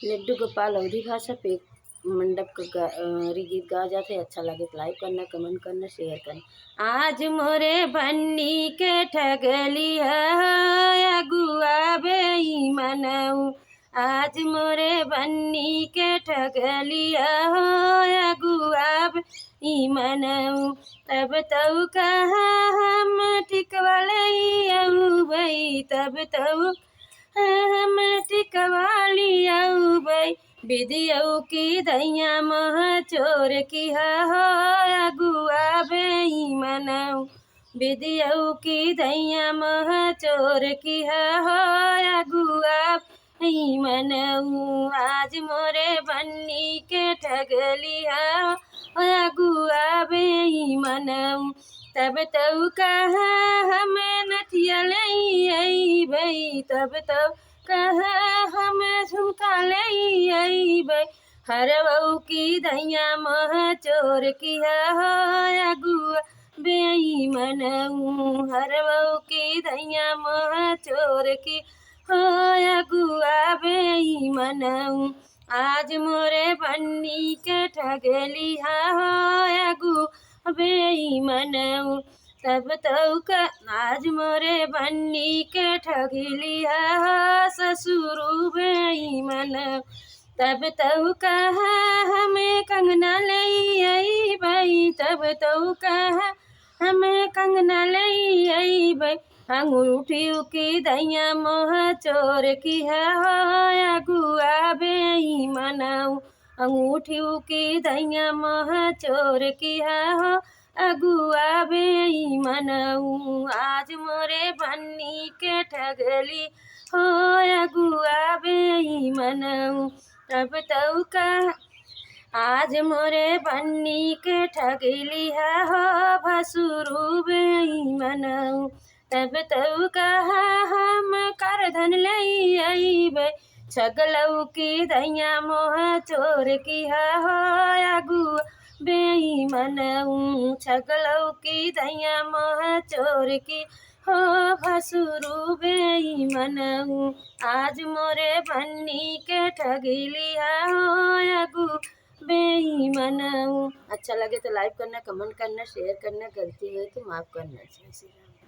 लड्डू गोपाल अवधी भाषा पे मंडप का गीत गा जाते। अच्छा लगे तो लाइक करना, कमेंट करना, शेयर करना। आज मोरे बन्नी के ठगलिया अगुआ बेईमानऊ, आज मोरे बन्नी के ठगलिया अगुआ बेईमानऊ। तब तऊ कहा हम टिकवाले भाई, तब तऊ हम टिकवाली आऊ भाई। विधियऊ की दैया मह चोर की हो अगुआ बेईमानऊ, विधियऊ की दैया मह चोर की हो अगुआ बेईमानऊ। आज मोरे बन्नी के ठगलिया अगुआ बेईमानऊ। तब तऊ कहा हमें नथिया ले भाई, तब तऊ कहा हम झुमका ले भाई। हरवऊ की दैया मह चोर की हो अगुआ बेईमानऊ, हरवऊ की दैया मह चोर की हो अगुआ बेईमानऊ। आज मोरे बन्नी के ठगलिया हो अगुआ बेईमानऊ। तब तऊ का आज मोरे बन्नी के ठगलिया ससुरु बेईमानऊ। तब तऊ कहा हमें कंगना ले भाई, तब तऊ कहा हमें कंगना ले भाई। अंगूठी की दैया मोह चोर की हो अगुआ बेईमानऊ, अंगूठी की दैया मोह चोर की हो अगुआ बेईमानऊ। आज मोरे बन्नी के ठगली हो अगुआ बेईमानऊ। तब तऊ कहा आज मोरे बन्नी के ठगली हो भसुरु बेईमानऊ। तब तऊ कहा हम करधन ले भाई, छगलऊ की दैया मोह चोर की हो अगुआ बेईमानऊ, छगलऊ की दैया मोह चोर की हो भसुरु बेईमानऊ। आज मोरे बन्नी के ठगलिया हो अगुआ बेईमानऊ। अच्छा लगे तो लाइक करना, कमेंट करना, शेयर करना, गलती हुई तो माफ़ करना। जय श्री राम।